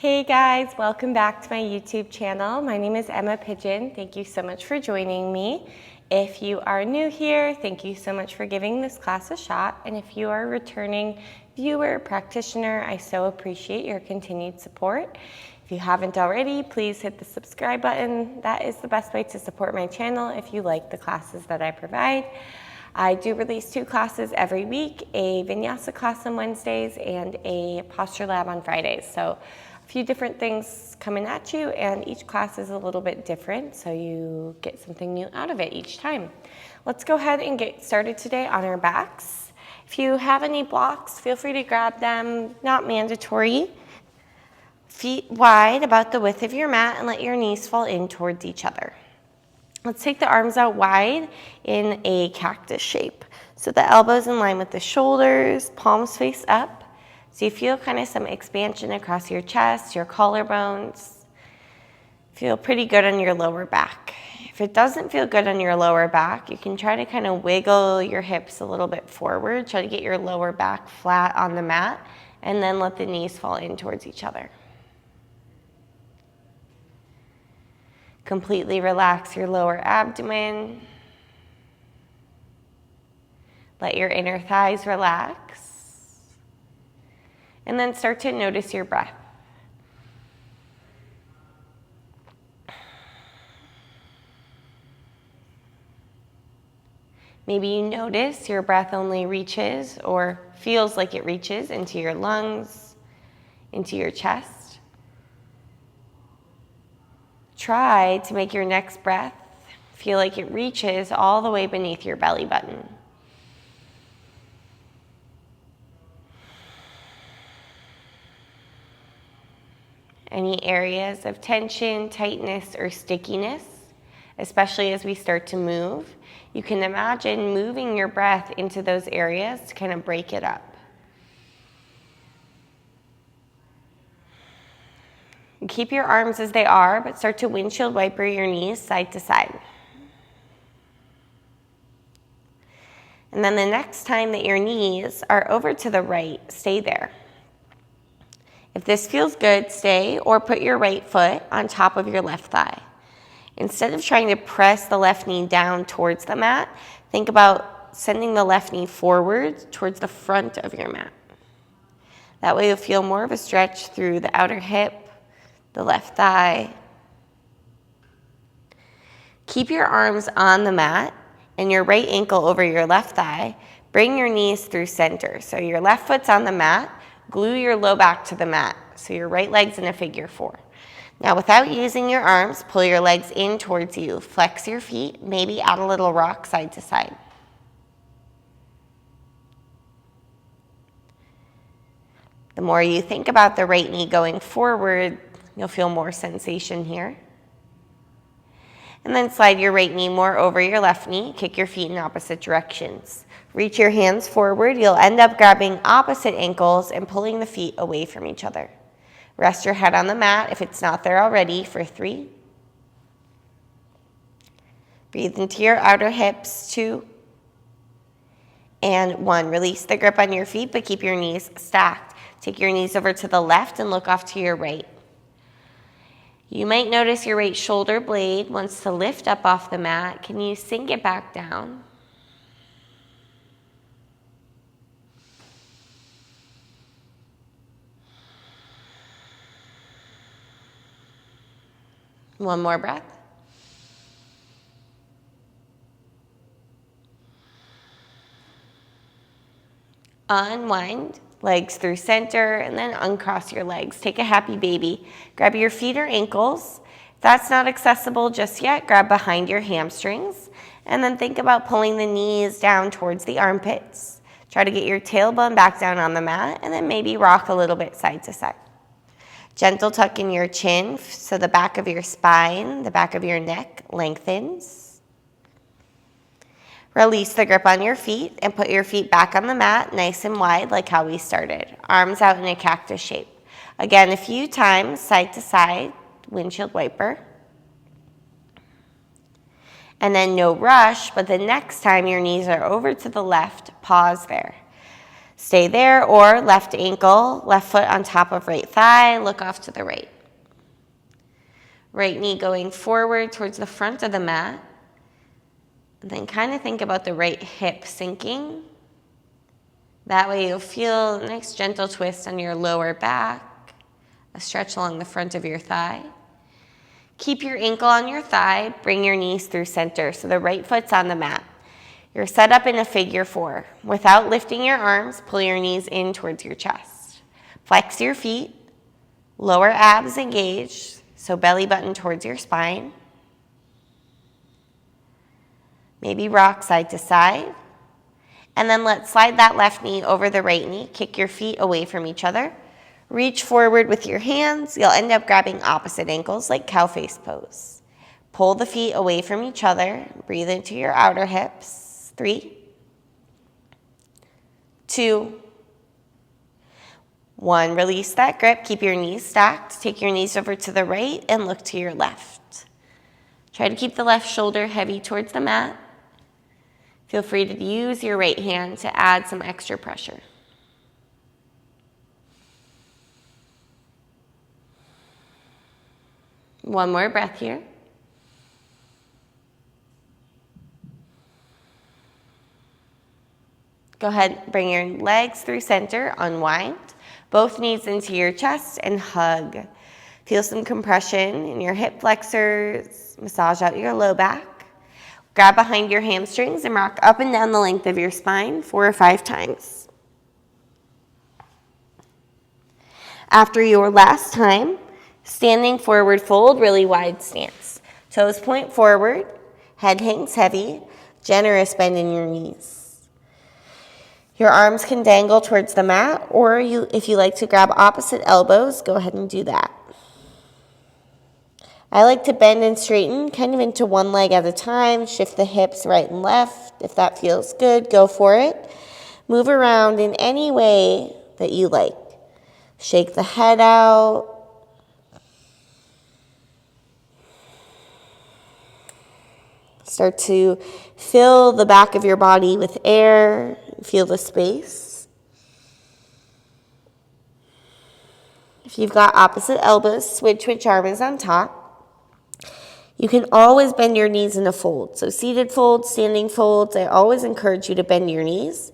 Hey guys, welcome back to my YouTube channel. My name is Emma Pigeon. Thank you so much for joining me. If you are new here, thank you so much for giving this class a shot. And if you are a returning viewer, practitioner, I so appreciate your continued support. If you haven't already, please hit the subscribe button. That is the best way to support my channel if you like the classes that I provide. I do release 2 classes every week, a Vinyasa class on Wednesdays and a posture lab on Fridays. So a few different things coming at you, and each class is a little bit different, so you get something new out of it each time. Let's go ahead and get started today on our backs. If you have any blocks, feel free to grab them, not mandatory. Feet wide, about the width of your mat, and let your knees fall in towards each other. Let's take the arms out wide in a cactus shape. So the elbows in line with the shoulders, palms face up. So you feel kind of some expansion across your chest, your collarbones. Feel pretty good on your lower back. If it doesn't feel good on your lower back, you can try to kind of wiggle your hips a little bit forward. Try to get your lower back flat on the mat, and then let the knees fall in towards each other. Completely relax your lower abdomen. Let your inner thighs relax. And then start to notice your breath. Maybe you notice your breath only reaches or feels like it reaches into your lungs, into your chest. Try to make your next breath feel like it reaches all the way beneath your belly button. Any areas of tension, tightness, or stickiness, especially as we start to move, you can imagine moving your breath into those areas to kind of break it up. Keep your arms as they are, but start to windshield wiper your knees side to side. And then the next time that your knees are over to the right, stay there. If this feels good, stay, or put your right foot on top of your left thigh. Instead of trying to press the left knee down towards the mat, think about sending the left knee forward towards the front of your mat. That way you'll feel more of a stretch through the outer hip, the left thigh. Keep your arms on the mat and your right ankle over your left thigh. Bring your knees through center. So your left foot's on the mat, glue your low back to the mat. So your right leg's in a figure 4. Now without using your arms, pull your legs in towards you. Flex your feet, maybe add a little rock side to side. The more you think about the right knee going forward, you'll feel more sensation here. And then slide your right knee more over your left knee. Kick your feet in opposite directions. Reach your hands forward. You'll end up grabbing opposite ankles and pulling the feet away from each other. Rest your head on the mat if it's not there already for 3. Breathe into your outer hips, 2. And 1. Release the grip on your feet, but keep your knees stacked. Take your knees over to the left and look off to your right. You might notice your right shoulder blade wants to lift up off the mat. Can you sink it back down? One more breath. Unwind. Legs through center, and then uncross your legs. Take a happy baby. Grab your feet or ankles. If that's not accessible just yet, grab behind your hamstrings, and then think about pulling the knees down towards the armpits. Try to get your tailbone back down on the mat, and then maybe rock a little bit side to side. Gentle tuck in your chin so the back of your spine, the back of your neck lengthens. Release the grip on your feet and put your feet back on the mat nice and wide like how we started. Arms out in a cactus shape. Again, a few times, side to side, windshield wiper. And then no rush, but the next time your knees are over to the left, pause there. Stay there, or left ankle, left foot on top of right thigh, look off to the right. Right knee going forward towards the front of the mat. And then kind of think about the right hip sinking. That way you'll feel a nice gentle twist on your lower back, a stretch along the front of your thigh. Keep your ankle on your thigh, bring your knees through center so the right foot's on the mat. You're set up in a figure 4. Without lifting your arms, pull your knees in towards your chest. Flex your feet, lower abs engaged, so belly button towards your spine. Maybe rock side to side. And then let's slide that left knee over the right knee. Kick your feet away from each other. Reach forward with your hands. You'll end up grabbing opposite ankles like cow face pose. Pull the feet away from each other. Breathe into your outer hips. 3, 2, 1. Release that grip. Keep your knees stacked. Take your knees over to the right and look to your left. Try to keep the left shoulder heavy towards the mat. Feel free to use your right hand to add some extra pressure. One more breath here. Go ahead, bring your legs through center, unwind. Both knees into your chest and hug. Feel some compression in your hip flexors. Massage out your low back. Grab behind your hamstrings and rock up and down the length of your spine 4 or 5 times. After your last time, standing forward fold, really wide stance. Toes point forward, head hangs heavy, generous bend in your knees. Your arms can dangle towards the mat, or if you like to grab opposite elbows, go ahead and do that. I like to bend and straighten kind of into one leg at a time, shift the hips right and left. If that feels good, go for it. Move around in any way that you like. Shake the head out. Start to fill the back of your body with air. Feel the space. If you've got opposite elbows, switch which arm is on top. You can always bend your knees in a fold. So seated folds, standing folds, I always encourage you to bend your knees.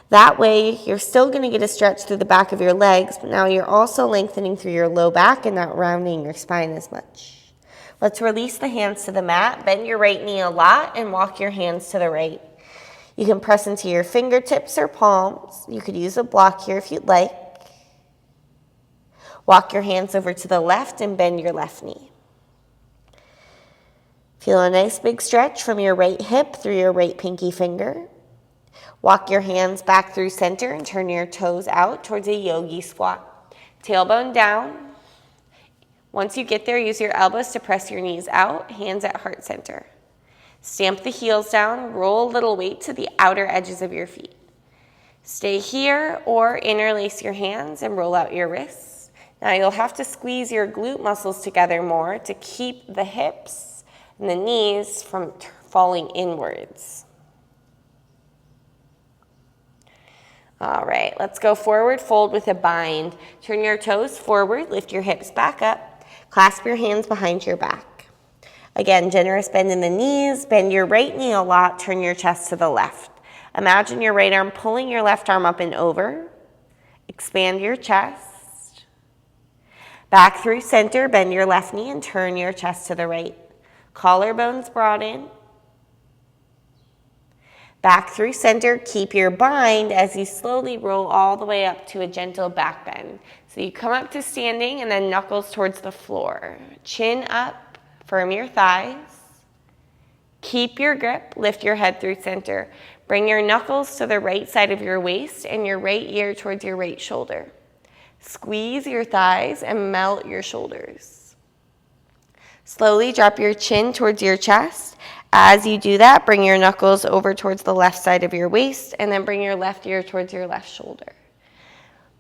That way, you're still going to get a stretch through the back of your legs, but now you're also lengthening through your low back and not rounding your spine as much. Let's release the hands to the mat. Bend your right knee a lot and walk your hands to the right. You can press into your fingertips or palms. You could use a block here if you'd like. Walk your hands over to the left and bend your left knee. Feel a nice big stretch from your right hip through your right pinky finger. Walk your hands back through center and turn your toes out towards a yogi squat. Tailbone down. Once you get there, use your elbows to press your knees out, hands at heart center. Stamp the heels down, roll a little weight to the outer edges of your feet. Stay here or interlace your hands and roll out your wrists. Now you'll have to squeeze your glute muscles together more to keep the hips and the knees from falling inwards. All right, let's go forward, fold with a bind. Turn your toes forward, lift your hips back up. Clasp your hands behind your back. Again, generous bend in the knees. Bend your right knee a lot. Turn your chest to the left. Imagine your right arm pulling your left arm up and over. Expand your chest. Back through center. Bend your left knee and turn your chest to the right. Collarbones broaden. Back through center. Keep your bind as you slowly roll all the way up to a gentle back bend. So you come up to standing and then knuckles towards the floor. Chin up, firm your thighs. Keep your grip, lift your head through center. Bring your knuckles to the right side of your waist and your right ear towards your right shoulder. Squeeze your thighs and melt your shoulders. Slowly drop your chin towards your chest. As you do that, bring your knuckles over towards the left side of your waist and then bring your left ear towards your left shoulder.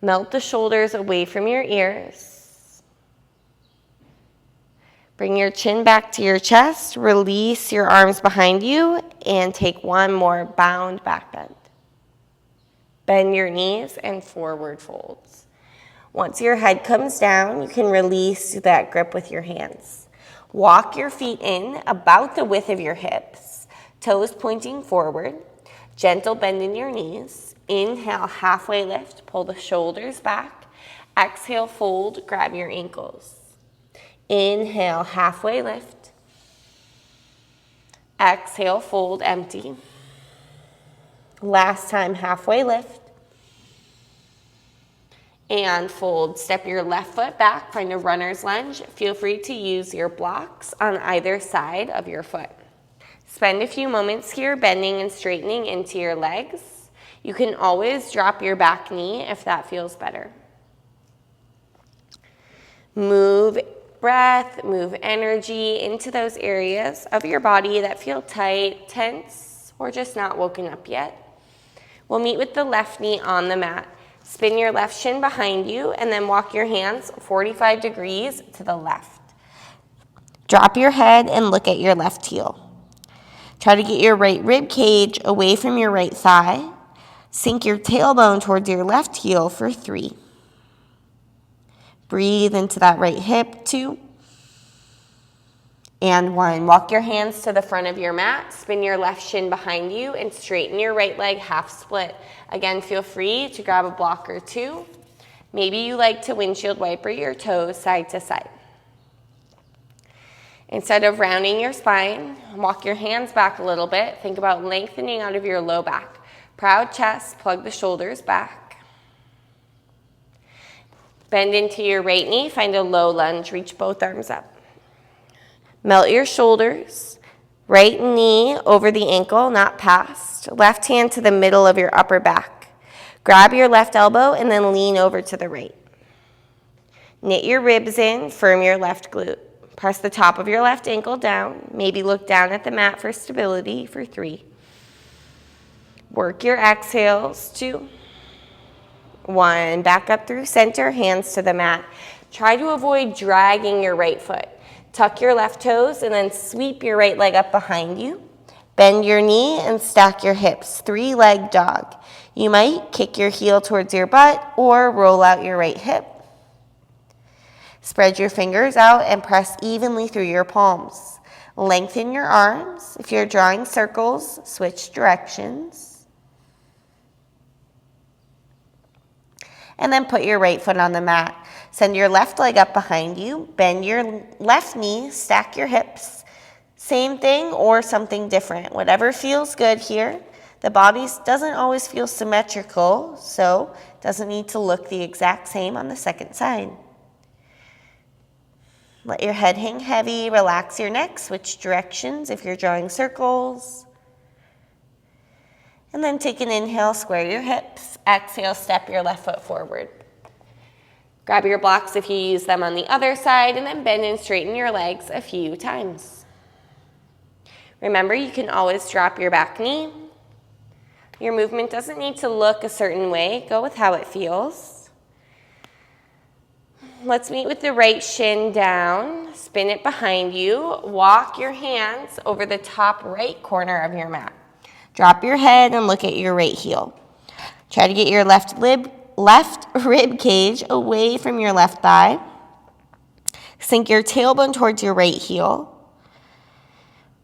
Melt the shoulders away from your ears. Bring your chin back to your chest. Release your arms behind you and take one more bound back bend. Bend your knees and forward folds. Once your head comes down, you can release that grip with your hands. Walk your feet in about the width of your hips, toes pointing forward. Gentle bend in your knees. Inhale, halfway lift, pull the shoulders back. Exhale, fold, grab your ankles. Inhale, halfway lift. Exhale, fold, empty. Last time, halfway lift. And fold. Step your left foot back, find a runner's lunge. Feel free to use your blocks on either side of your foot. Spend a few moments here bending and straightening into your legs. You can always drop your back knee if that feels better. Move breath, move energy into those areas of your body that feel tight, tense, or just not woken up yet. We'll meet with the left knee on the mat. Spin your left shin behind you and then walk your hands 45 degrees to the left. Drop your head and look at your left heel. Try to get your right rib cage away from your right thigh. Sink your tailbone towards your left heel for 3. Breathe into that right hip, 2. And 1. Walk your hands to the front of your mat, spin your left shin behind you, and straighten your right leg half split. Again, feel free to grab a block or 2. Maybe you like to windshield wiper your toes side to side. Instead of rounding your spine, walk your hands back a little bit. Think about lengthening out of your low back. Proud chest, plug the shoulders back. Bend into your right knee, find a low lunge, reach both arms up. Melt your shoulders, right knee over the ankle, not past. Left hand to the middle of your upper back. Grab your left elbow and then lean over to the right. Knit your ribs in, firm your left glute. Press the top of your left ankle down. Maybe look down at the mat for stability for 3. Work your exhales, 2. 1. Back up through center, hands to the mat. Try to avoid dragging your right foot. Tuck your left toes and then sweep your right leg up behind you. Bend your knee and stack your hips, 3-leg dog. You might kick your heel towards your butt or roll out your right hip. Spread your fingers out and press evenly through your palms. Lengthen your arms. If you're drawing circles, switch directions. And then put your right foot on the mat. Send your left leg up behind you. Bend your left knee, stack your hips. Same thing or something different. Whatever feels good here. The body doesn't always feel symmetrical, so it doesn't need to look the exact same on the second side. Let your head hang heavy, relax your neck, switch directions if you're drawing circles. And then take an inhale, square your hips. Exhale, step your left foot forward. Grab your blocks if you use them on the other side, and then bend and straighten your legs a few times. Remember, you can always drop your back knee. Your movement doesn't need to look a certain way. Go with how it feels. Let's meet with the right shin down. Spin it behind you. Walk your hands over the top right corner of your mat. Drop your head and look at your right heel. Try to get your left rib cage away from your left thigh. Sink your tailbone towards your right heel.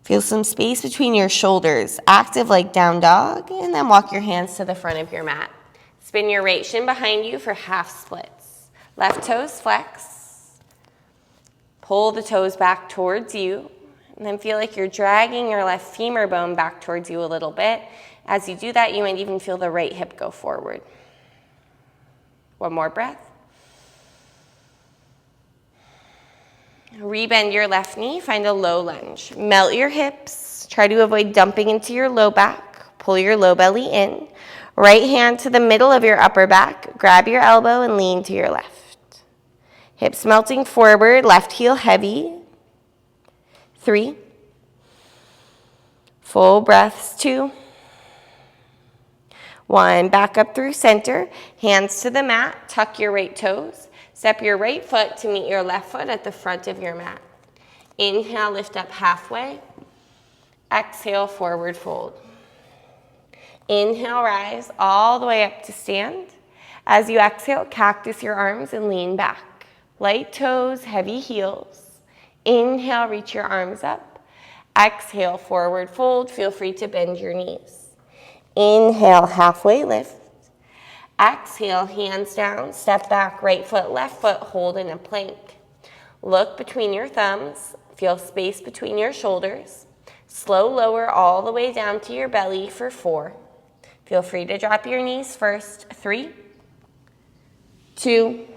Feel some space between your shoulders, active like down dog, and then walk your hands to the front of your mat. Spin your right shin behind you for half splits. Left toes flex. Pull the toes back towards you, and then feel like you're dragging your left femur bone back towards you a little bit. As you do that, you might even feel the right hip go forward. One more breath. Rebend your left knee, find a low lunge. Melt your hips. Try to avoid dumping into your low back. Pull your low belly in. Right hand to the middle of your upper back. Grab your elbow and lean to your left. Hips melting forward, left heel heavy. 3. Full breaths, 2. 1. Back up through center. Hands to the mat. Tuck your right toes. Step your right foot to meet your left foot at the front of your mat. Inhale, lift up halfway. Exhale, forward fold. Inhale, rise all the way up to stand. As you exhale, cactus your arms and lean back. Light toes, heavy heels. Inhale, reach your arms up. Exhale, forward fold. Feel free to bend your knees. Inhale, halfway lift. Exhale, hands down, step back, right foot, left foot, hold in a plank. Look between your thumbs, feel space between your shoulders. Slow lower all the way down to your belly for 4. Feel free to drop your knees first. 3, 2,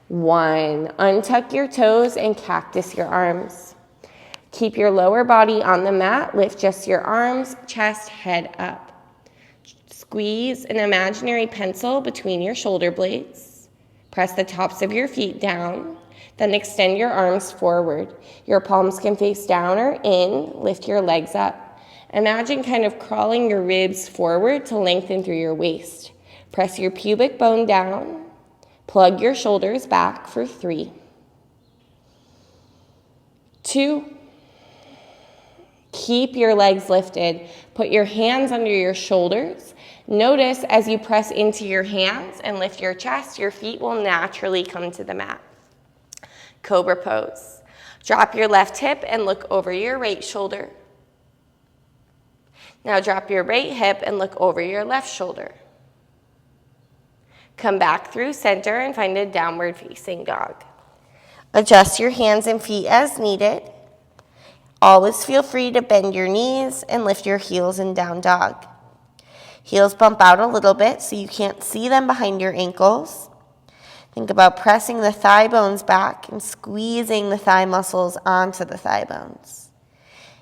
1. Untuck your toes and cactus your arms. Keep your lower body on the mat, lift just your arms, chest, head up. Squeeze an imaginary pencil between your shoulder blades. Press the tops of your feet down, then extend your arms forward. Your palms can face down or in. Lift your legs up. Imagine kind of crawling your ribs forward to lengthen through your waist. Press your pubic bone down. Plug your shoulders back for 3, 2. Keep your legs lifted. Put your hands under your shoulders. Notice as you press into your hands and lift your chest, your feet will naturally come to the mat. Cobra pose. Drop your left hip and look over your right shoulder. Now drop your right hip and look over your left shoulder. Come back through center and find a downward facing dog. Adjust your hands and feet as needed. Always feel free to bend your knees and lift your heels in down dog. Heels bump out a little bit so you can't see them behind your ankles. Think about pressing the thigh bones back and squeezing the thigh muscles onto the thigh bones.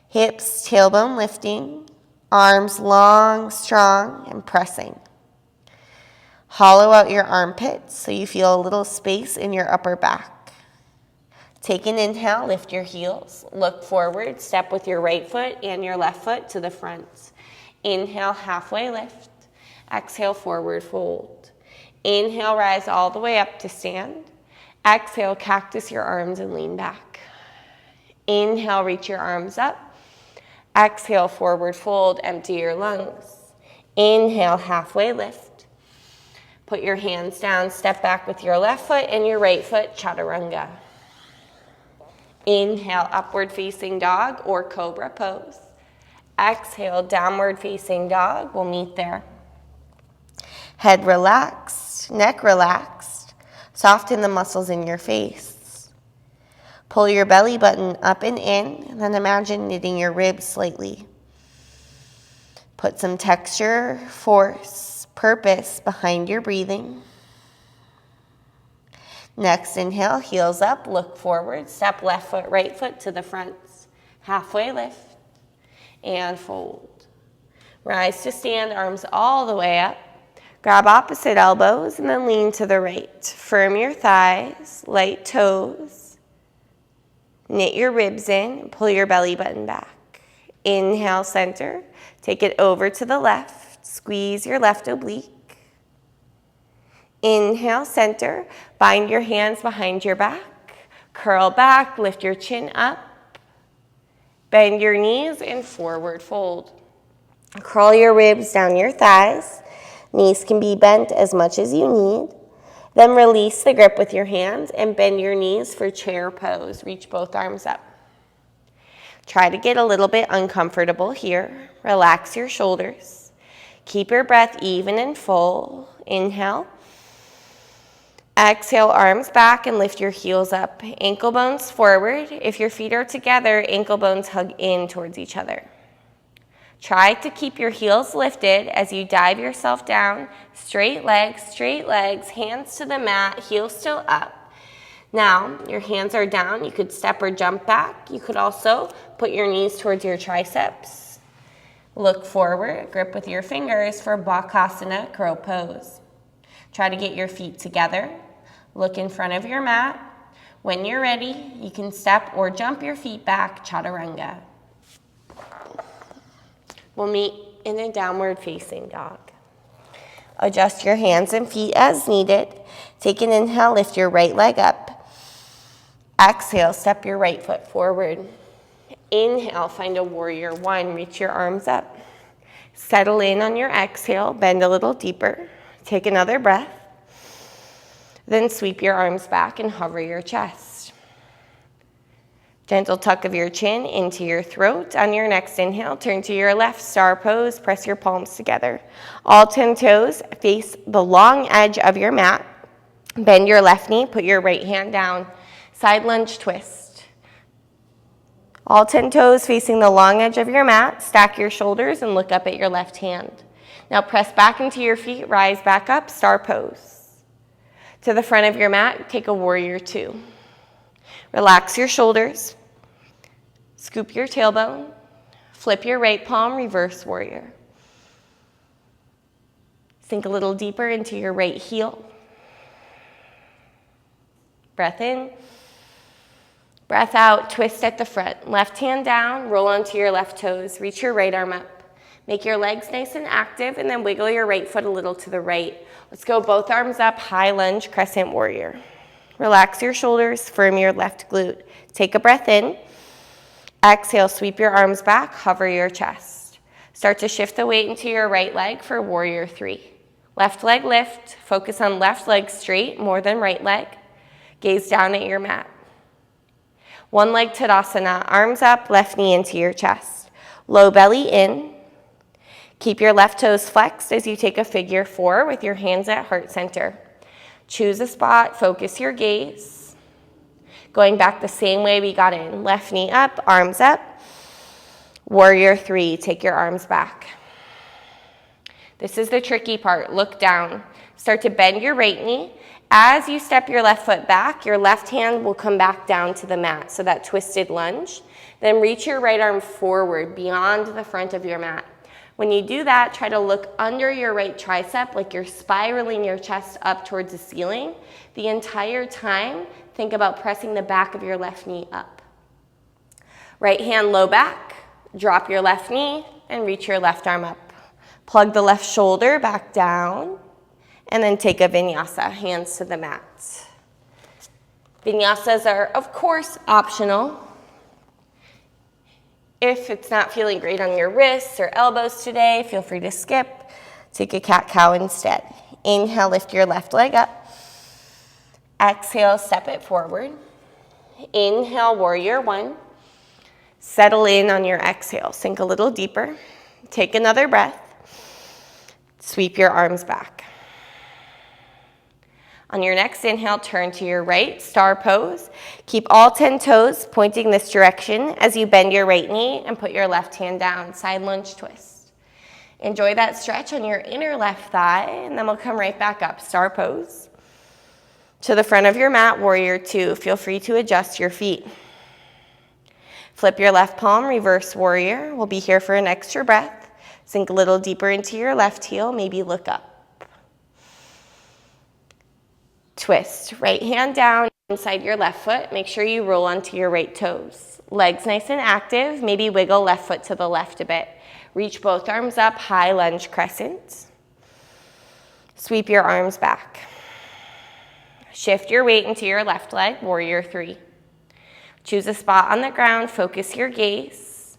Hips, tailbone lifting, arms long, strong, and pressing. Hollow out your armpits so you feel a little space in your upper back. Take an inhale, lift your heels, look forward, step with your right foot and your left foot to the front. Inhale, halfway lift. Exhale, forward fold. Inhale, rise all the way up to stand. Exhale, cactus your arms and lean back. Inhale, reach your arms up. Exhale, forward fold, empty your lungs. Inhale, halfway lift. Put your hands down, step back with your left foot and your right foot, chaturanga. Inhale, upward facing dog or cobra pose. Exhale, downward facing dog. We'll meet there. Head relaxed, neck relaxed. Soften the muscles in your face. Pull your belly button up and in, and then imagine knitting your ribs slightly. Put some texture, force, purpose behind your breathing. Next, inhale, heels up, look forward, step left foot, right foot to the front. Halfway lift and fold. Rise to stand, arms all the way up. Grab opposite elbows and then lean to the right. Firm your thighs, light toes. Knit your ribs in, pull your belly button back. Inhale, center. Take it over to the left. Squeeze your left oblique. Inhale, center. Bind your hands behind your back. Curl back, lift your chin up. Bend your knees and forward fold. Curl your ribs down your thighs. Knees can be bent as much as you need. Then release the grip with your hands and bend your knees for chair pose. Reach both arms up. Try to get a little bit uncomfortable here. Relax your shoulders. Keep your breath even and full. Inhale. Exhale, arms back and lift your heels up. Ankle bones forward. If your feet are together, ankle bones hug in towards each other. Try to keep your heels lifted as you dive yourself down. Straight legs, hands to the mat, heels still up. Now, your hands are down. You could step or jump back. You could also put your knees towards your triceps. Look forward, grip with your fingers for Bakasana, crow pose. Try to get your feet together. Look in front of your mat. When you're ready, you can step or jump your feet back, chaturanga. We'll meet in a downward facing dog. Adjust your hands and feet as needed. Take an inhale, lift your right leg up. Exhale, step your right foot forward. Inhale, find a warrior one, reach your arms up. Settle in on your exhale, bend a little deeper. Take another breath. Then sweep your arms back and hover your chest. Gentle tuck of your chin into your throat. On your next inhale, turn to your left, star pose. Press your palms together. All 10 toes face the long edge of your mat. Bend your left knee, put your right hand down. Side lunge twist. All 10 toes facing the long edge of your mat. Stack your shoulders and look up at your left hand. Now press back into your feet, rise back up, star pose. To the front of your mat, take a warrior two. Relax your shoulders. Scoop your tailbone. Flip your right palm, reverse warrior. Sink a little deeper into your right heel. Breath in. Breath out, twist at the front. Left hand down, roll onto your left toes. Reach your right arm up. Make your legs nice and active, and then wiggle your right foot a little to the right. Let's go both arms up, high lunge, crescent warrior. Relax your shoulders, firm your left glute. Take a breath in. Exhale, sweep your arms back, hover your chest. Start to shift the weight into your right leg for warrior three. Left leg lift, focus on left leg straight more than right leg. Gaze down at your mat. One leg Tadasana, arms up, left knee into your chest. Low belly in. Keep your left toes flexed as you take a figure four with your hands at heart center. Choose a spot, focus your gaze. Going back the same way we got in. Left knee up, arms up. Warrior three, take your arms back. This is the tricky part, look down. Start to bend your right knee. As you step your left foot back, your left hand will come back down to the mat, so that twisted lunge. Then reach your right arm forward beyond the front of your mat. When you do that, try to look under your right tricep like you're spiraling your chest up towards the ceiling. The entire time, think about pressing the back of your left knee up. Right hand low back, drop your left knee, and reach your left arm up. Plug the left shoulder back down, and then take a vinyasa, hands to the mat. Vinyasas are, of course, optional. If it's not feeling great on your wrists or elbows today, feel free to skip. Take a cat-cow instead. Inhale, lift your left leg up. Exhale, step it forward. Inhale, warrior one. Settle in on your exhale. Sink a little deeper. Take another breath. Sweep your arms back. On your next inhale, turn to your right, star pose. Keep all 10 toes pointing this direction as you bend your right knee and put your left hand down, side lunge twist. Enjoy that stretch on your inner left thigh, and then we'll come right back up, star pose. To the front of your mat, warrior two. Feel free to adjust your feet. Flip your left palm, reverse warrior. We'll be here for an extra breath. Sink a little deeper into your left heel, maybe look up. Twist, right hand down inside your left foot. Make sure you roll onto your right toes. Legs nice and active. Maybe wiggle left foot to the left a bit. Reach both arms up, high lunge crescent. Sweep your arms back. Shift your weight into your left leg, warrior three. Choose a spot on the ground, focus your gaze.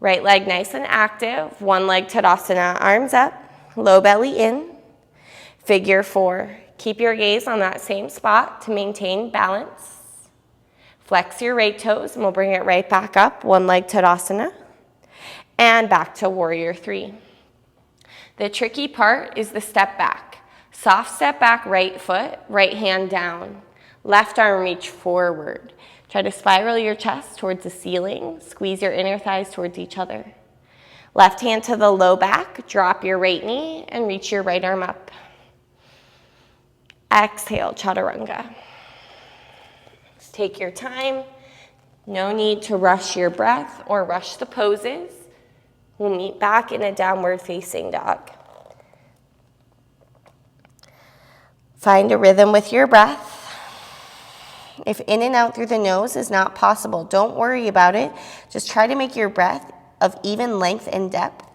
Right leg nice and active. One leg Tadasana, arms up, low belly in. Figure four. Keep your gaze on that same spot to maintain balance. Flex your right toes and we'll bring it right back up. One leg Tadasana and back to warrior three. The tricky part is the step back. Soft step back, right foot, right hand down. Left arm reach forward. Try to spiral your chest towards the ceiling. Squeeze your inner thighs towards each other. Left hand to the low back. Drop your right knee and reach your right arm up. Exhale, chaturanga. Take your time. No need to rush your breath or rush the poses. We'll meet back in a downward facing dog. Find a rhythm with your breath. If in and out through the nose is not possible, don't worry about it. Just try to make your breath of even length and depth.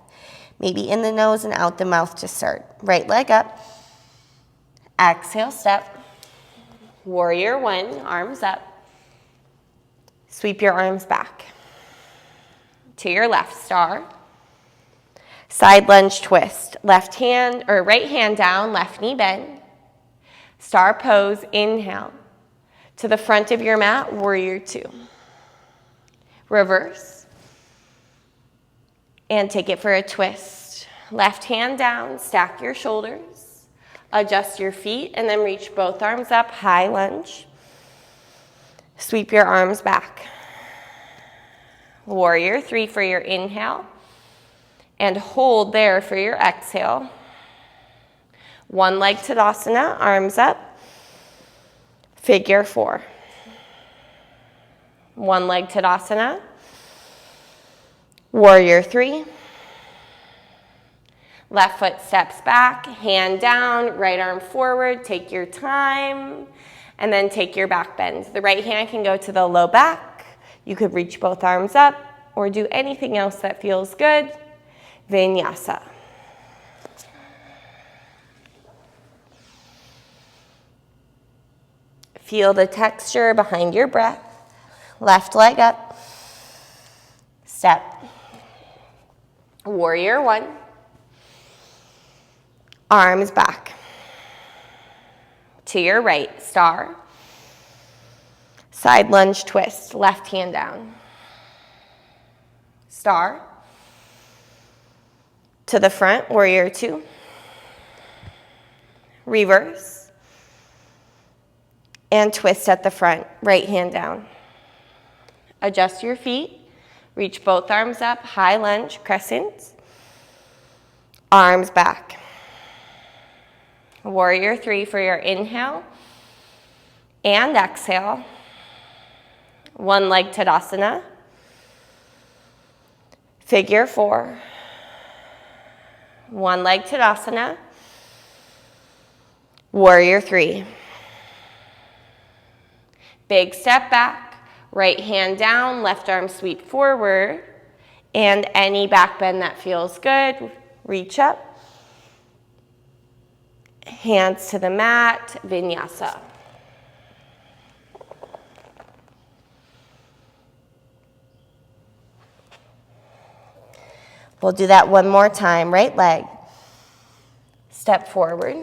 Maybe in the nose and out the mouth to start. Right leg up. Exhale, step. Warrior one, arms up. Sweep your arms back. To your left, star. Side lunge twist. Left hand or right hand down, left knee bend. Star pose, inhale. To the front of your mat, warrior two. Reverse. And take it for a twist. Left hand down, stack your shoulders. Adjust your feet and then reach both arms up, high lunge. Sweep your arms back. Warrior three for your inhale. And hold there for your exhale. One leg Tadasana, arms up. Figure four. One leg Tadasana. Warrior three. Left foot steps back, hand down, right arm forward, take your time, and then take your back bend. The right hand can go to the low back. You could reach both arms up or do anything else that feels good. Vinyasa. Feel the texture behind your breath. Left leg up. Step. Warrior one. Arms back. To your right, star. Side lunge twist, left hand down. Star. To the front, warrior two. Reverse. And twist at the front, right hand down. Adjust your feet. Reach both arms up, high lunge, crescent. Arms back. Warrior three for your inhale and exhale. One leg Tadasana. Figure four. One leg Tadasana. Warrior three. Big step back, right hand down, left arm sweep forward, and any back bend that feels good, reach up. Hands to the mat, Vinyasa. We'll do that one more time. Right leg. Step forward.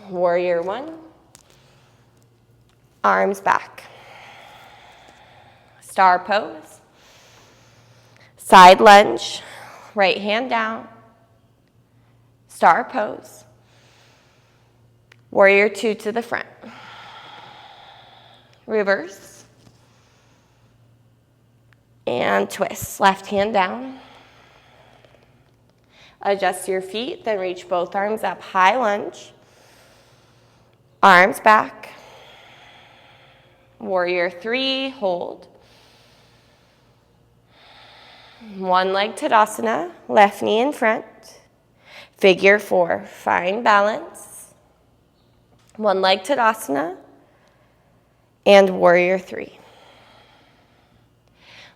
Warrior one. Arms back. Star pose. Side lunge. Right hand down. Star pose. Warrior two to the front. Reverse. And twist. Left hand down. Adjust your feet, then reach both arms up, high lunge. Arms back. Warrior three, hold. One leg Tadasana, left knee in front. Figure four, find balance. One leg Tadasana, and warrior three.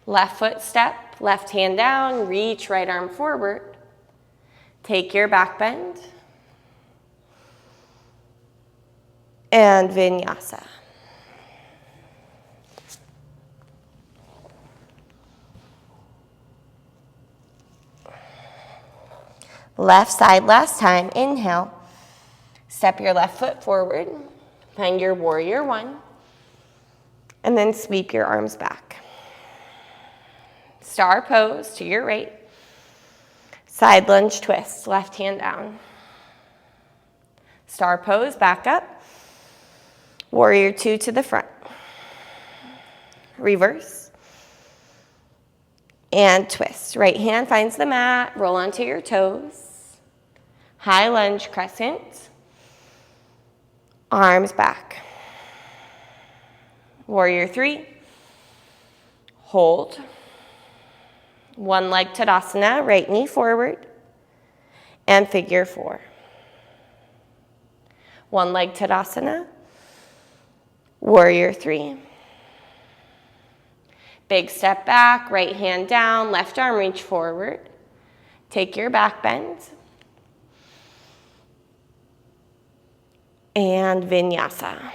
Left foot step, left hand down, reach right arm forward. Take your back bend. And Vinyasa. Left side last time, inhale. Step your left foot forward, find your warrior one, and then sweep your arms back. Star pose to your right. Side lunge twist, left hand down. Star pose, back up. Warrior two to the front. Reverse. And twist. Right hand finds the mat, roll onto your toes. High lunge crescent. Arms back. Warrior three. Hold. One leg Tadasana, right knee forward. And figure four. One leg Tadasana. Warrior three. Big step back, right hand down, left arm reach forward. Take your back bend. And Vinyasa.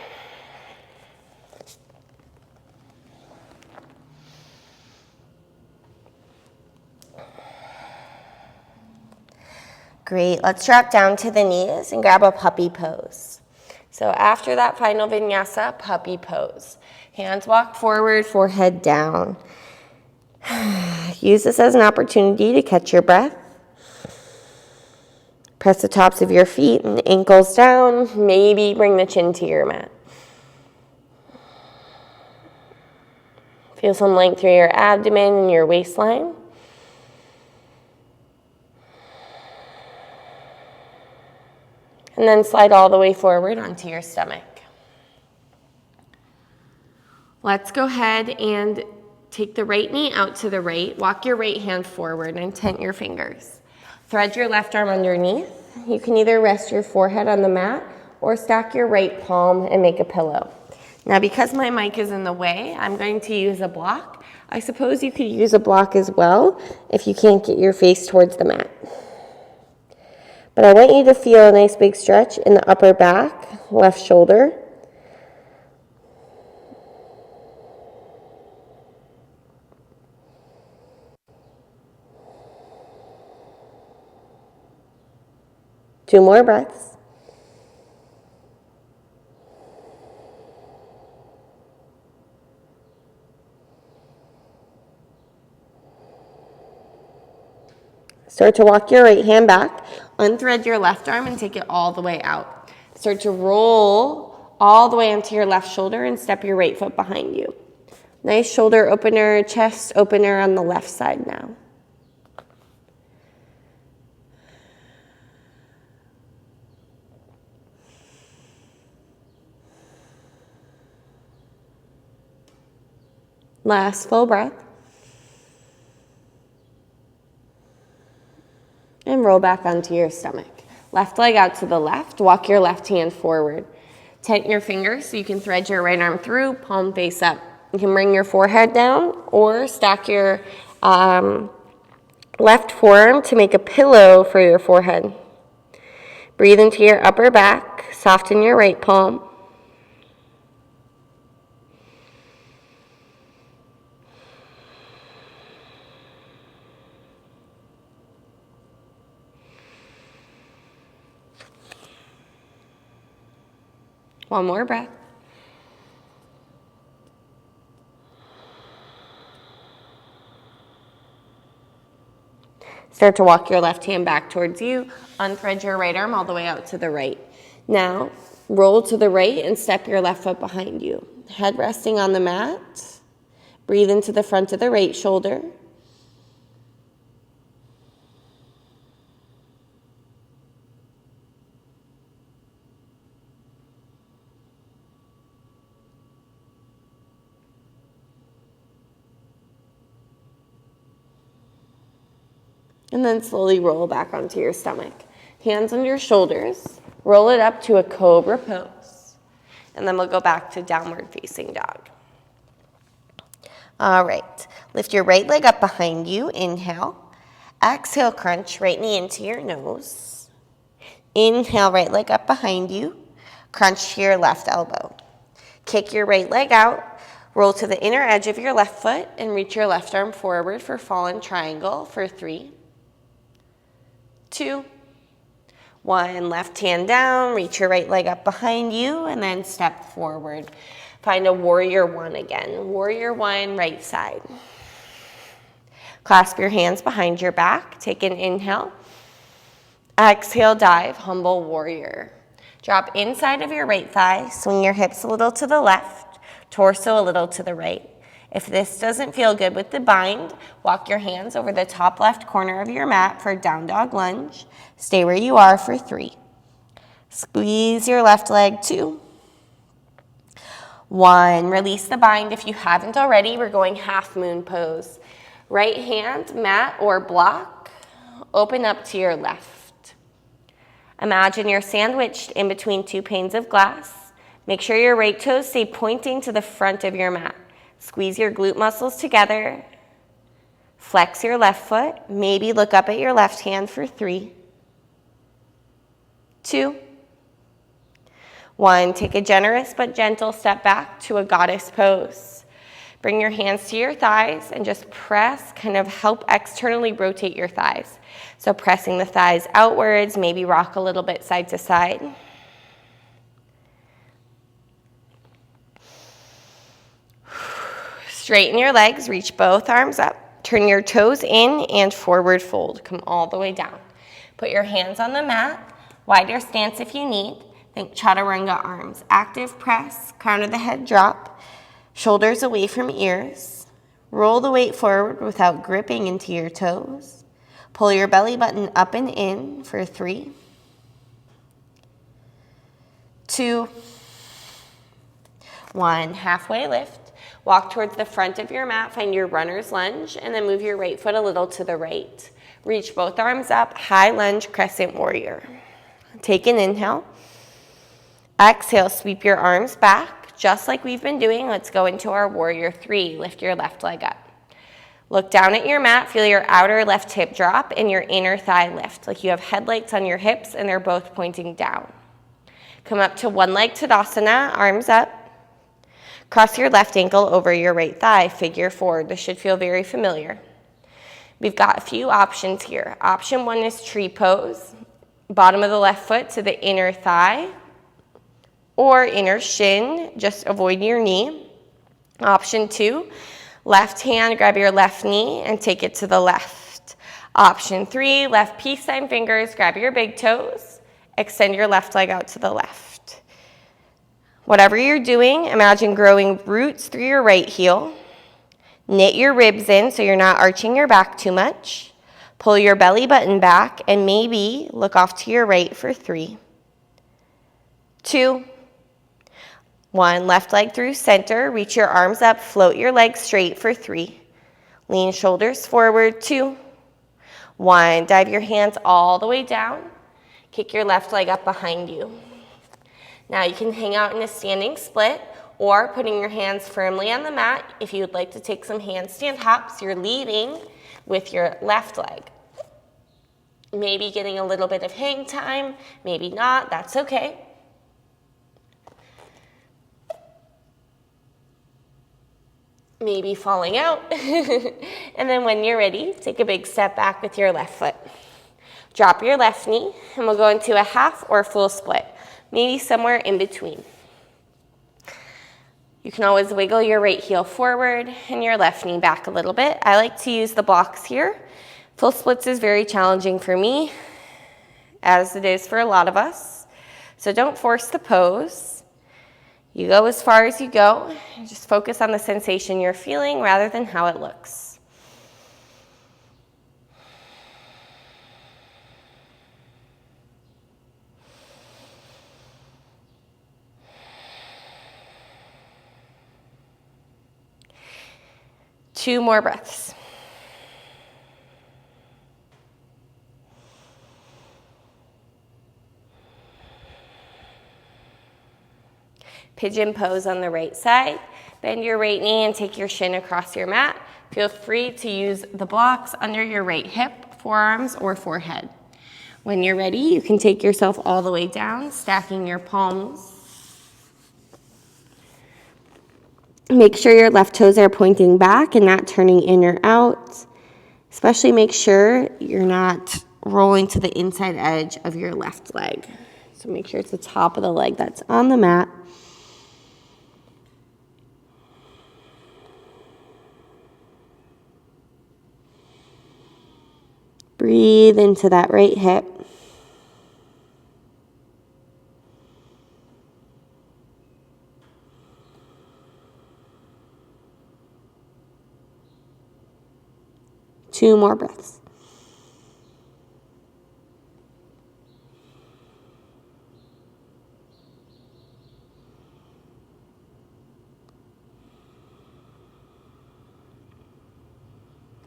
Great, let's drop down to the knees and grab a puppy pose. So after that final vinyasa, puppy pose. Hands walk forward, forehead down. Use this as an opportunity to catch your breath. Press the tops of your feet and ankles down. Maybe bring the chin to your mat. Feel some length through your abdomen and your waistline. And then slide all the way forward onto your stomach. Let's go ahead and take the right knee out to the right. Walk your right hand forward and tent your fingers. Thread your left arm underneath. You can either rest your forehead on the mat or stack your right palm and make a pillow. Now, because my mic is in the way, I'm going to use a block. I suppose you could use a block as well if you can't get your face towards the mat. But I want you to feel a nice big stretch in the upper back, left shoulder. Two more breaths. Start to walk your right hand back. Unthread your left arm and take it all the way out. Start to roll all the way onto your left shoulder and step your right foot behind you. Nice shoulder opener, chest opener on the left side now. Last full breath. And roll back onto your stomach. Left leg out to the left. Walk your left hand forward. Tent your fingers so you can thread your right arm through, palm face up. You can bring your forehead down or stack your left forearm to make a pillow for your forehead. Breathe into your upper back. Soften your right palm. One more breath. Start to walk your left hand back towards you. Unthread your right arm all the way out to the right. Now, roll to the right and step your left foot behind you. Head resting on the mat. Breathe into the front of the right shoulder. And then slowly roll back onto your stomach. Hands on your shoulders. Roll it up to a cobra pose. And then we'll go back to downward facing dog. All right. Lift your right leg up behind you. Inhale. Exhale, crunch right knee into your nose. Inhale, right leg up behind you. Crunch to your left elbow. Kick your right leg out. Roll to the inner edge of your left foot and reach your left arm forward for fallen triangle for 3, 2, 1. Left hand down, reach your right leg up behind you, and then step forward. Find a warrior 1 again. Warrior 1, right side. Clasp your hands behind your back. Take an inhale. Exhale, dive, humble warrior. Drop inside of your right thigh. Swing your hips a little to the left, torso a little to the right. If this doesn't feel good with the bind, walk your hands over the top left corner of your mat for down dog lunge. Stay where you are for 3. Squeeze your left leg, 2, 1. Release the bind. If you haven't already, we're going half moon pose. Right hand, mat or block, open up to your left. Imagine you're sandwiched in between 2 panes of glass. Make sure your right toes stay pointing to the front of your mat. Squeeze your glute muscles together. Flex your left foot. Maybe look up at your left hand for 3, 2, 1. Take a generous but gentle step back to a goddess pose. Bring your hands to your thighs and just press, kind of help externally rotate your thighs. So pressing the thighs outwards, maybe rock a little bit side to side. Straighten your legs, reach both arms up. Turn your toes in and forward fold. Come all the way down. Put your hands on the mat, wider stance if you need. Think chaturanga arms. Active press, crown of the head drop, shoulders away from ears. Roll the weight forward without gripping into your toes. Pull your belly button up and in for 3, 2, 1. Halfway lift. Walk towards the front of your mat, find your runner's lunge, and then move your right foot a little to the right. Reach both arms up, high lunge, crescent warrior. Take an inhale. Exhale, sweep your arms back, just like we've been doing. Let's go into our warrior 3. Lift your left leg up. Look down at your mat, feel your outer left hip drop and your inner thigh lift, like you have headlights on your hips and they're both pointing down. Come up to one leg Tadasana, arms up. Cross your left ankle over your right thigh, figure 4. This should feel very familiar. We've got a few options here. Option 1 is tree pose, bottom of the left foot to the inner thigh or inner shin, just avoid your knee. Option 2, left hand, grab your left knee and take it to the left. Option 3, left peace sign fingers, grab your big toes, extend your left leg out to the left. Whatever you're doing, imagine growing roots through your right heel. Knit your ribs in so you're not arching your back too much. Pull your belly button back and maybe look off to your right for 3, 2, 1. Left leg through center. Reach your arms up. Float your legs straight for 3. Lean shoulders forward. 2, 1. Dive your hands all the way down. Kick your left leg up behind you. Now you can hang out in a standing split or putting your hands firmly on the mat. If you would like to take some handstand hops, you're leading with your left leg. Maybe getting a little bit of hang time, maybe not, that's okay. Maybe falling out. And then when you're ready, take a big step back with your left foot. Drop your left knee and we'll go into a half or full split. Maybe somewhere in between. You can always wiggle your right heel forward and your left knee back a little bit. I like to use the blocks here. Full splits is very challenging for me, as it is for a lot of us. So don't force the pose. You go as far as you go. Just focus on the sensation you're feeling rather than how it looks. Two more breaths. Pigeon pose on the right side. Bend your right knee and take your shin across your mat. Feel free to use the blocks under your right hip, forearms, or forehead. When you're ready, you can take yourself all the way down, stacking your palms. Make sure your left toes are pointing back and not turning in or out. Especially make sure you're not rolling to the inside edge of your left leg. So make sure it's the top of the leg that's on the mat. Breathe into that right hip. Two more breaths.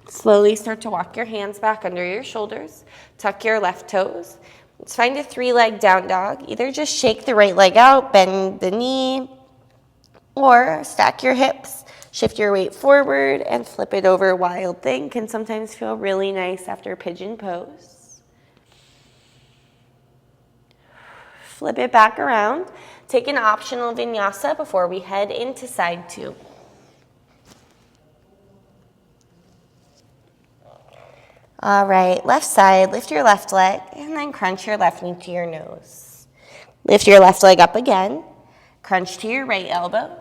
Slowly start to walk your hands back under your shoulders. Tuck your left toes. Let's find a 3-leg down dog. Either just shake the right leg out, bend the knee, or stack your hips. Shift your weight forward and flip it over. Wild thing can sometimes feel really nice after pigeon pose. Flip it back around. Take an optional vinyasa before we head into side 2. All right, left side, lift your left leg, and then crunch your left knee to your nose. Lift your left leg up again, crunch to your right elbow.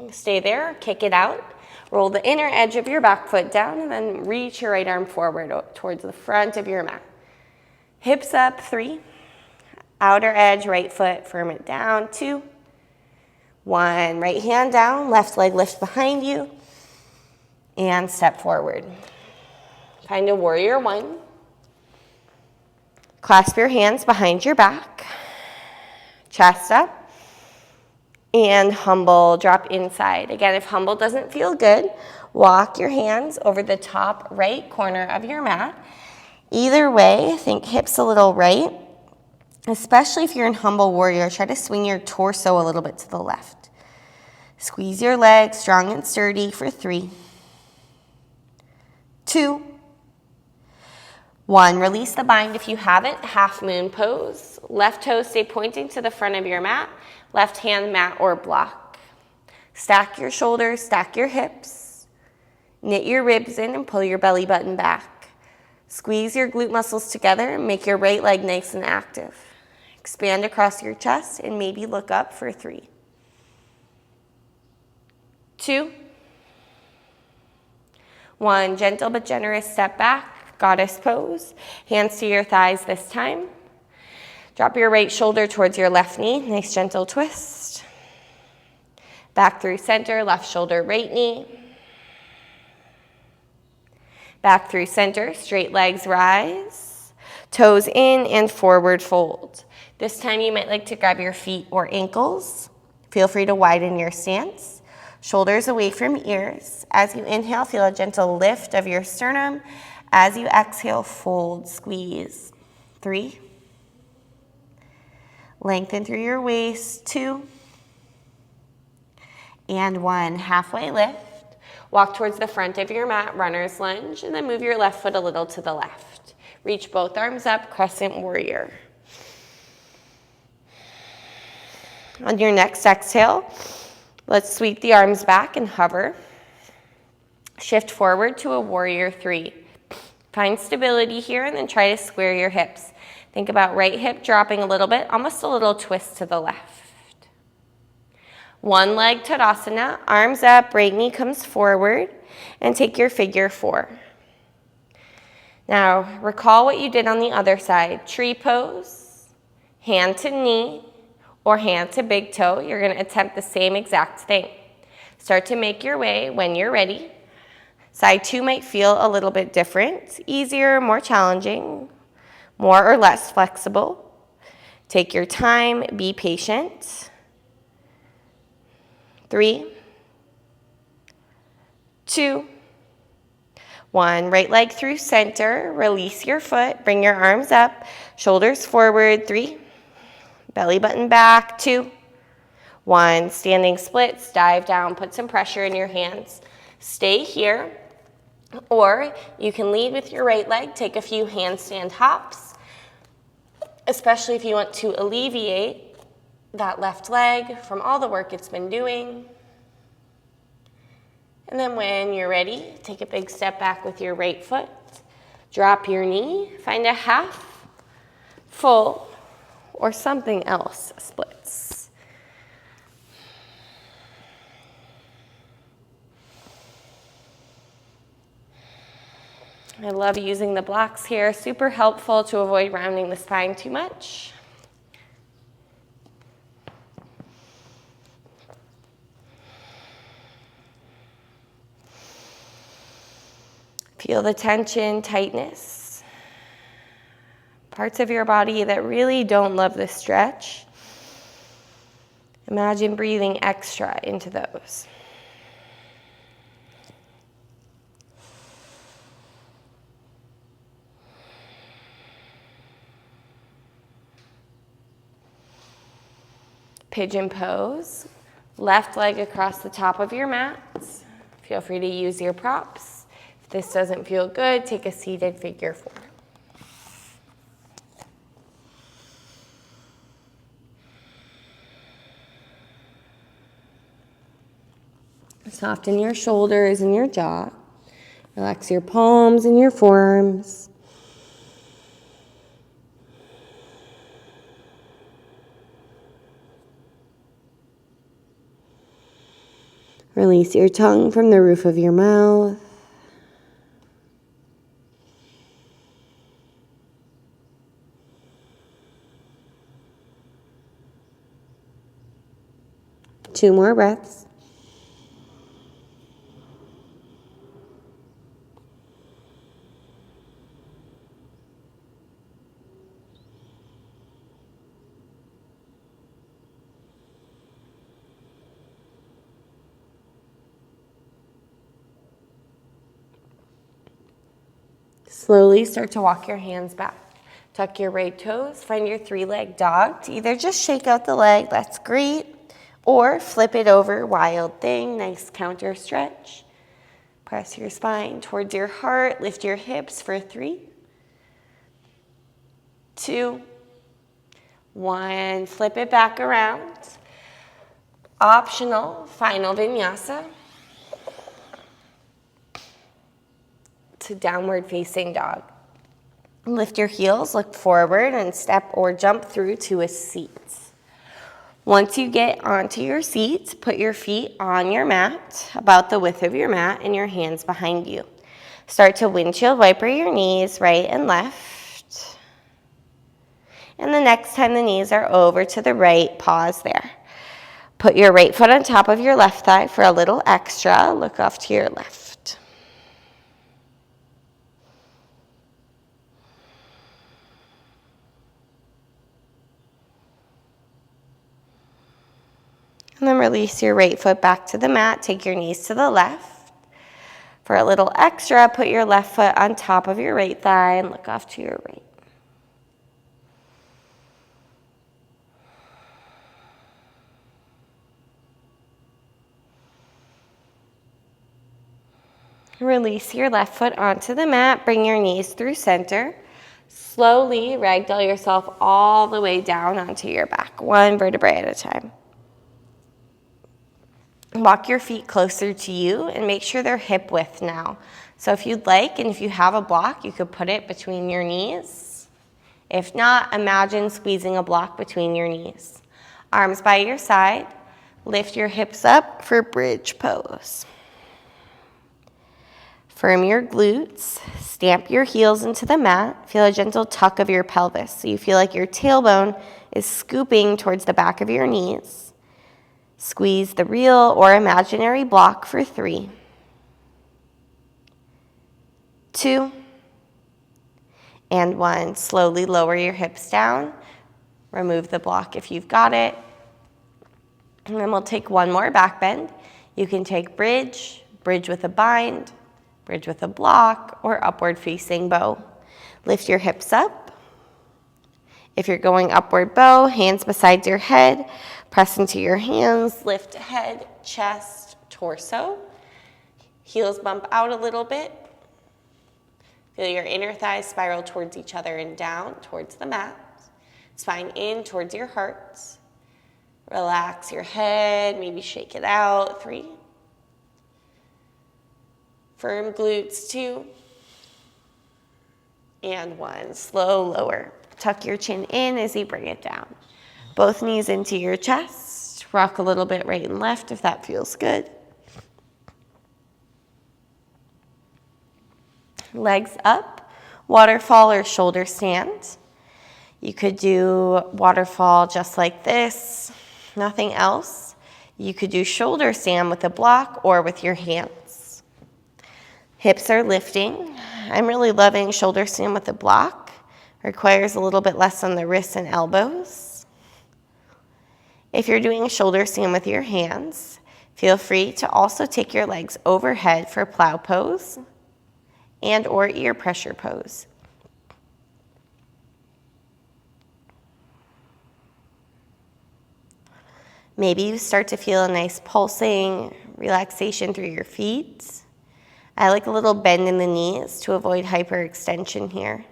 Stay there, kick it out. Roll the inner edge of your back foot down, and then reach your right arm forward towards the front of your mat. Hips up, 3. Outer edge, right foot, firm it down, 2. 1, right hand down, left leg lift behind you, and step forward. Find a warrior 1. Clasp your hands behind your back, chest up, and humble, drop inside. Again, if humble doesn't feel good, walk your hands over the top right corner of your mat. Either way, think hips a little right. Especially if you're in humble warrior, try to swing your torso a little bit to the left. Squeeze your legs strong and sturdy for 3, 2, 1. Release the bind if you haven't. Half moon pose. Left toes stay pointing to the front of your mat. Left hand mat or block. Stack your shoulders, stack your hips. Knit your ribs in and pull your belly button back. Squeeze your glute muscles together and make your right leg nice and active. Expand across your chest and maybe look up for 3, 2, 1. Gentle but generous step back, goddess pose. Hands to your thighs this time. Drop your right shoulder towards your left knee. Nice gentle twist. Back through center, left shoulder, right knee. Back through center, straight legs rise. Toes in and forward fold. This time you might like to grab your feet or ankles. Feel free to widen your stance. Shoulders away from ears. As you inhale, feel a gentle lift of your sternum. As you exhale, fold, squeeze. 3. Lengthen through your waist. 2. And 1. Halfway lift. Walk towards the front of your mat, runner's lunge, and then move your left foot a little to the left. Reach both arms up, crescent warrior. On your next exhale, let's sweep the arms back and hover. Shift forward to a warrior 3. Find stability here and then try to square your hips. Think about right hip dropping a little bit, almost a little twist to the left. One leg Tadasana, arms up, right knee comes forward, and take your figure 4. Now, recall what you did on the other side. Tree pose, hand to knee, or hand to big toe. You're going to attempt the same exact thing. Start to make your way when you're ready. Side 2 might feel a little bit different, easier, more challenging, more or less flexible. Take your time, be patient. 3, 2, 1. Right leg through center. Release your foot. Bring your arms up. Shoulders forward. 3. Belly button back. 2, 1. Standing splits. Dive down. Put some pressure in your hands. Stay here. Or you can lead with your right leg. Take a few handstand hops, especially if you want to alleviate that left leg from all the work it's been doing. And then when you're ready, take a big step back with your right foot. Drop your knee. Find a half, full, or something else splits. I love using the blocks here. Super helpful to avoid rounding the spine too much. Feel the tension, tightness. Parts of your body that really don't love the stretch. Imagine breathing extra into those. Pigeon pose. Left leg across the top of your mat. Feel free to use your props. If this doesn't feel good, take a seated figure 4. Soften your shoulders and your jaw. Relax your palms and your forearms. Release your tongue from the roof of your mouth. Two more breaths. Slowly start to walk your hands back. Tuck your right toes, find your three-leg dog. To either just shake out the leg, that's great, or flip it over, wild thing, nice counter stretch. Press your spine towards your heart, lift your hips for 3, 2, 1. Flip it back around. Optional, final vinyasa. To downward facing dog. Lift your heels, look forward, and step or jump through to a seat. Once you get onto your seat, put your feet on your mat, about the width of your mat, and your hands behind you. Start to windshield wiper your knees right and left. And the next time the knees are over to the right, pause there. Put your right foot on top of your left thigh for a little extra. Look off to your left. And then release your right foot back to the mat. Take your knees to the left. For a little extra, put your left foot on top of your right thigh and look off to your right. Release your left foot onto the mat. Bring your knees through center. Slowly ragdoll yourself all the way down onto your back, one vertebrae at a time. Walk your feet closer to you and make sure they're hip width now. So if you'd like, and if you have a block, you could put it between your knees. If not, imagine squeezing a block between your knees. Arms by your side. Lift your hips up for bridge pose. Firm your glutes. Stamp your heels into the mat. Feel a gentle tuck of your pelvis so you feel like your tailbone is scooping towards the back of your knees. Squeeze the real or imaginary block for 3, 2, and 1. Slowly lower your hips down. Remove the block if you've got it. And then we'll take one more back bend. You can take bridge, bridge with a bind, bridge with a block, or upward facing bow. Lift your hips up. If you're going upward bow, hands beside your head, press into your hands, lift head, chest, torso. Heels bump out a little bit. Feel your inner thighs spiral towards each other and down towards the mat. Spine in towards your heart. Relax your head, maybe shake it out. 3. Firm glutes, 2. And 1. Slow lower. Tuck your chin in as you bring it down. Both knees into your chest. Rock a little bit right and left if that feels good. Legs up, waterfall or shoulder stand. You could do waterfall just like this, nothing else. You could do shoulder stand with a block or with your hands. Hips are lifting. I'm really loving shoulder stand with a block. Requires a little bit less on the wrists and elbows. If you're doing shoulder stand with your hands, feel free to also take your legs overhead for plow pose and or ear pressure pose. Maybe you start to feel a nice pulsing relaxation through your feet. I like a little bend in the knees to avoid hyperextension here.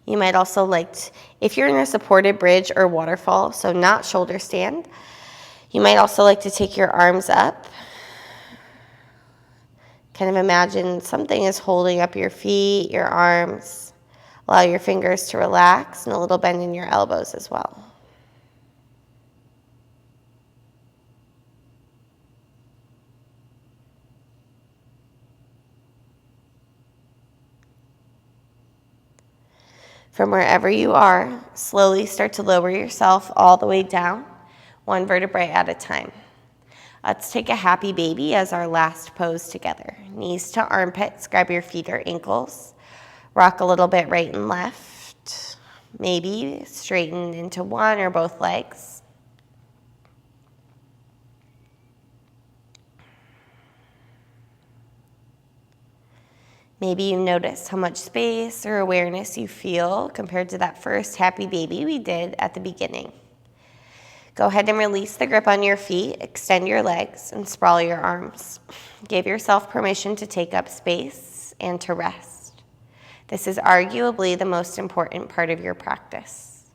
You might also like, if you're in a supported bridge or waterfall, so not shoulder stand, you might also like to take your arms up. Kind of imagine something is holding up your feet, your arms. Allow your fingers to relax and a little bend in your elbows as well. From wherever you are, slowly start to lower yourself all the way down, one vertebrae at a time. Let's take a happy baby as our last pose together. Knees to armpits, grab your feet or ankles. Rock a little bit right and left. Maybe straighten into one or both legs. Maybe you notice how much space or awareness you feel compared to that first happy baby we did at the beginning. Go ahead and release the grip on your feet, extend your legs, and sprawl your arms. Give yourself permission to take up space and to rest. This is arguably the most important part of your practice.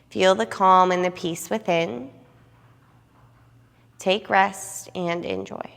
Feel the calm and the peace within. Take rest and enjoy.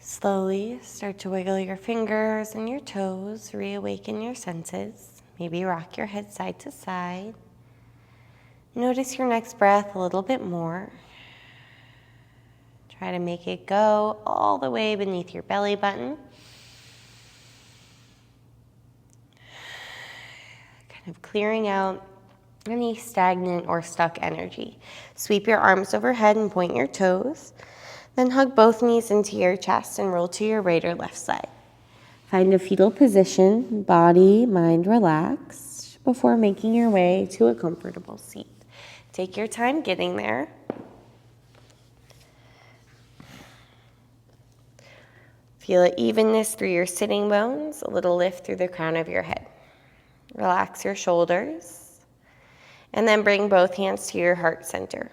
Slowly start to wiggle your fingers and your toes, reawaken your senses. Maybe rock your head side to side. Notice your next breath a little bit more. Try to make it go all the way beneath your belly button. Kind of clearing out any stagnant or stuck energy. Sweep your arms overhead and point your toes. Then hug both knees into your chest and roll to your right or left side. Find a fetal position, body, mind relaxed, before making your way to a comfortable seat. Take your time getting there. Feel an evenness through your sitting bones, a little lift through the crown of your head. Relax your shoulders, and then bring both hands to your heart center.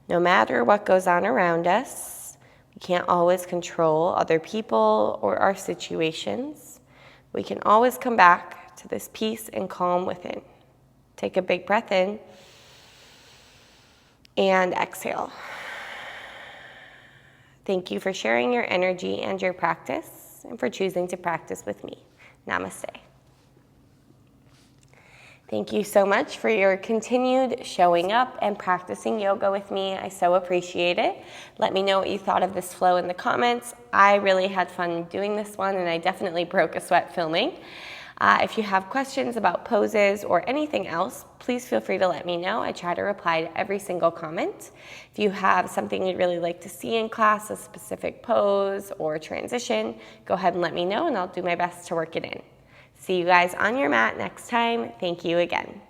No matter what goes on around us, we can't always control other people or our situations. We can always come back to this peace and calm within. Take a big breath in and exhale. Thank you for sharing your energy and your practice and for choosing to practice with me. Namaste. Thank you so much for your continued showing up and practicing yoga with me. I so appreciate it. Let me know what you thought of this flow in the comments. I really had fun doing this one, and I definitely broke a sweat filming. If you have questions about poses or anything else, please feel free to let me know. I try to reply to every single comment. If you have something you'd really like to see in class, a specific pose or transition, go ahead and let me know, and I'll do my best to work it in. See you guys on your mat next time. Thank you again.